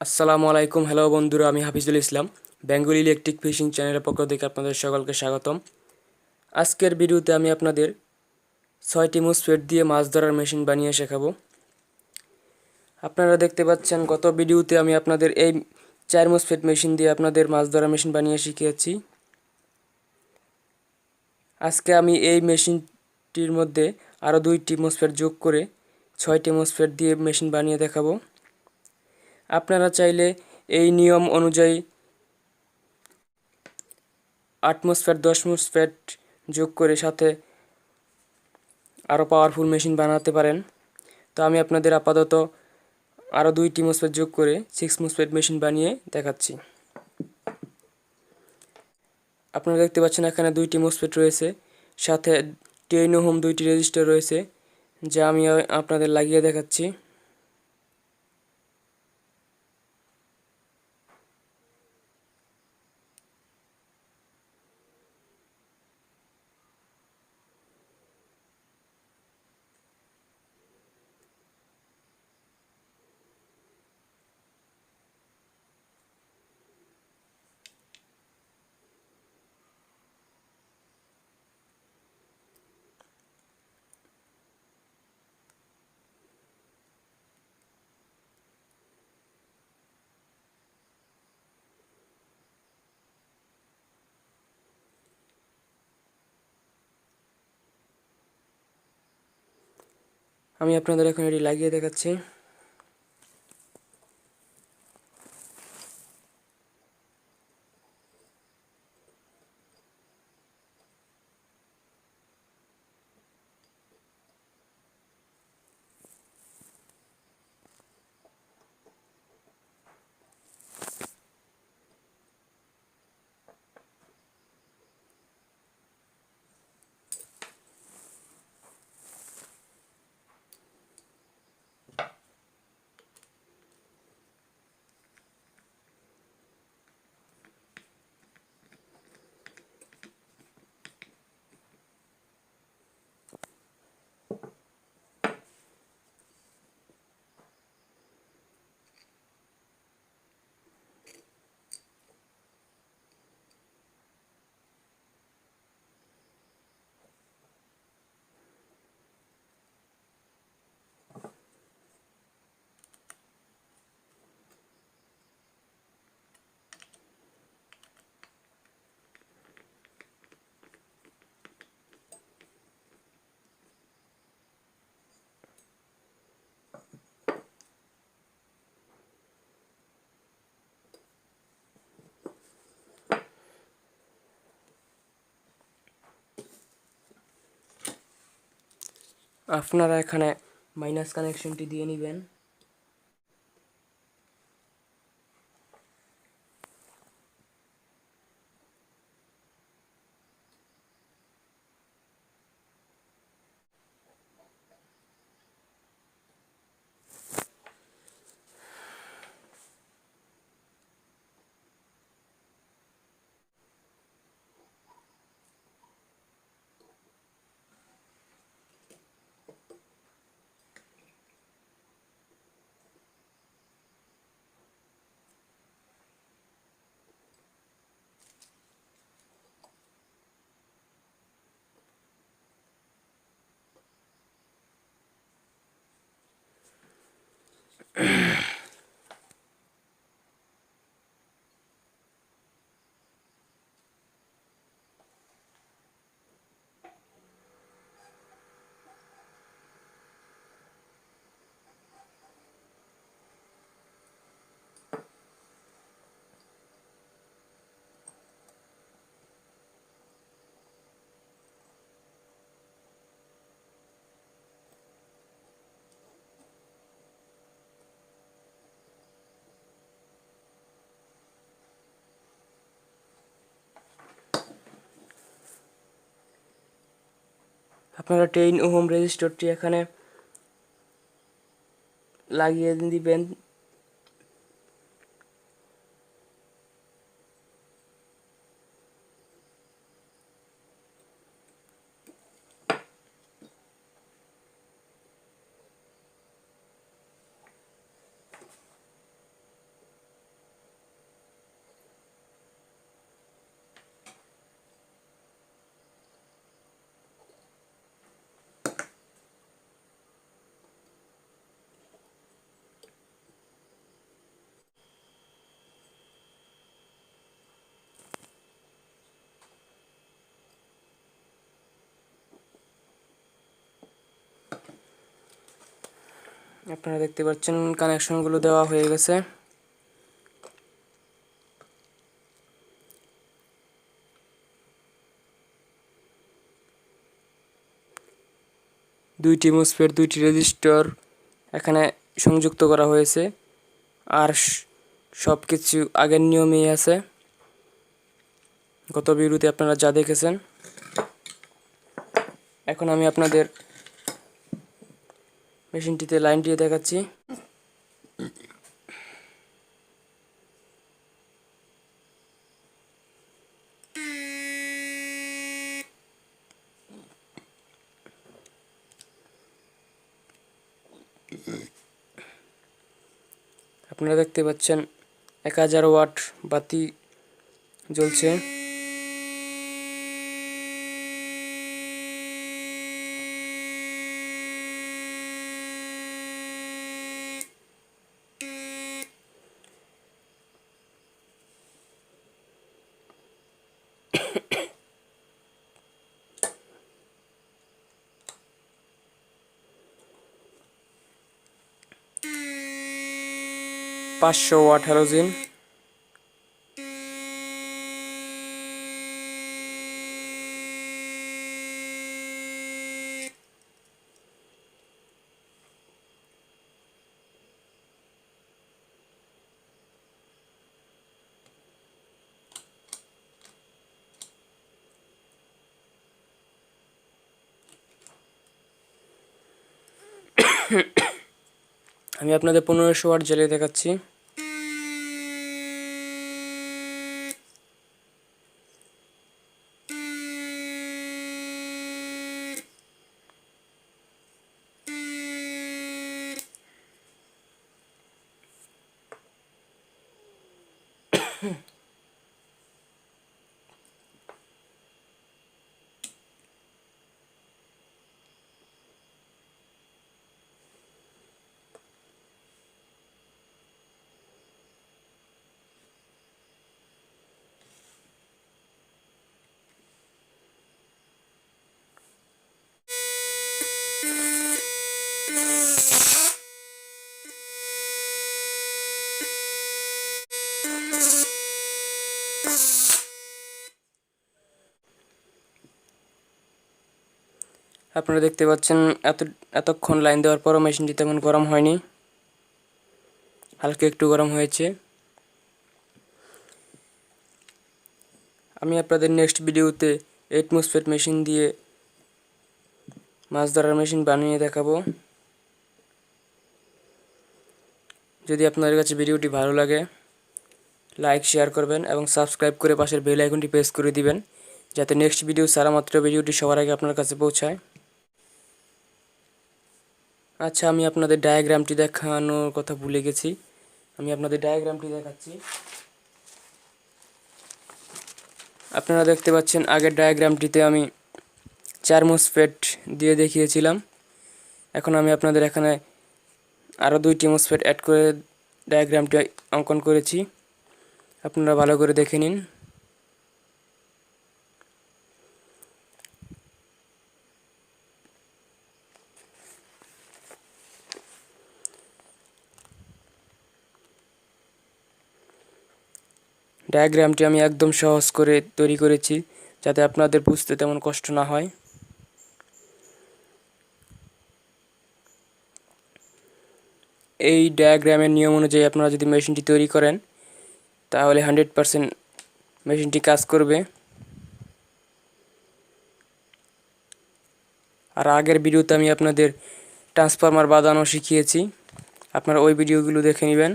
আসসালামু আলাইকুম। হ্যালো বন্ধুরা, আমি হাফিজুল ইসলাম। বেঙ্গলি ইলেকট্রিক ফিশিং চ্যানেলের পক্ষ থেকে আপনাদের সকলকে স্বাগতম। আজকের ভিডিওতে আমি আপনাদের 6টি মুসফেট দিয়ে মাছ ধরার মেশিন বানিয়ে শেখাবো। আপনারা দেখতে পাচ্ছেন গত ভিডিওতে আমি আপনাদের এই 4 মুসফেট মেশিন দিয়ে আপনাদের মাছ ধরার মেশিন বানিয়ে শিখিয়েছি। আজকে আমি এই মেশিনটির মধ্যে আরও 2টি মুসফেট যোগ করে 6টি মুসফেট দিয়ে মেশিন বানিয়ে দেখাবো। আপনারা চাইলে এই নিয়ম অনুযায়ী 8 মুসফেট 10 মুসফেট যোগ করে সাথে আরও পাওয়ারফুল মেশিন বানাতে পারেন। তো আমি আপনাদের আপাতত আরও 2টি মুসফেট যোগ করে 6 মুসফেট মেশিন বানিয়ে দেখাচ্ছি। আপনারা দেখতে পাচ্ছেন এখানে 2টি মুসফেট রয়েছে, সাথে 10 ওহম 2টি রেজিস্টার রয়েছে, যা আমি আপনাদের লাগিয়ে দেখাচ্ছি। আমি আপনাদের এখন এটি লাগিয়ে দেখাচ্ছি। আপনারা এখানে মাইনাস কানেকশনটি দিয়ে নেবেন। আপনারা 10 ওহম রেজিস্টরটি এখানে লাগিয়ে দিবেন। আপনারা দেখতে পাচ্ছেন কানেকশনগুলো দেওয়া হয়ে গেছে। দুইটি মসফেট, দুইটি রেজিস্টর এখানে সংযুক্ত করা হয়েছে, আর সব কিছু আগের নিয়মেই আছে, গত ভিডিওতে আপনারা যা দেখেছেন। এখন আমি আপনাদের মেশিনটিতে লাইন দিয়ে দেখাচ্ছি। আপনারা দেখতে পাচ্ছেন 1000 ওয়াট বাতি জ্বলছে। পাঁচশো ওয়াট হ্যালোজেন। আমি আপনাদের 1500 ওয়াট জ্বালিয়ে দেখাচ্ছি। আপনারা দেখতে পাচ্ছেন এতক্ষণ লাইন দেওয়ার পরও মেশিনটি তেমন গরম হয়নি, হালকা একটু গরম হয়েছে। আমি আপনাদের নেক্সট ভিডিওতে 8 MOSFET মেশিন দিয়ে মাছ ধরার মেশিন বানিয়ে দেখাবো। যদি আপনাদের কাছে ভিডিওটি ভালো লাগে, লাইক শেয়ার করবেন এবং সাবস্ক্রাইব করে পাশের বেল আইকনটি প্রেস করে দিবেন, যাতে নেক্সট ভিডিও ছাড়া মাত্র ভিডিওটি সবার আগে আপনার কাছে পৌঁছায়। আচ্ছা, আমি আপনাদের ডায়াগ্রামটি দেখানোর কথা ভুলে গেছি। আমি আপনাদের ডায়াগ্রামটি দেখাচ্ছি। আপনারা দেখতে পাচ্ছেন আগের ডায়াগ্রামটিতে আমি 4 MOSFET দিয়ে দেখিয়েছিলাম। এখন আমি আপনাদের এখানে আরও 2টি MOSFET অ্যাড করে ডায়াগ্রামটি অঙ্কন করেছি, আপনারা ভালো করে দেখে নিন। ডায়াগ্রামটি আমি একদম সহজ করে তৈরি করেছি, যাতে আপনাদের বুঝতে তেমন কষ্ট না হয়। এই ডায়াগ্রামের নিয়ম অনুযায়ী আপনারা যদি মেশিনটি তৈরি করেন, তাহলে 100% মেশিনটি কাজ করবে। আর আগের ভিডিওতে আমি আপনাদের ট্রান্সফরমার বাঁধানো শিখিয়েছি, আপনারা ওই ভিডিওগুলো দেখে নেবেন।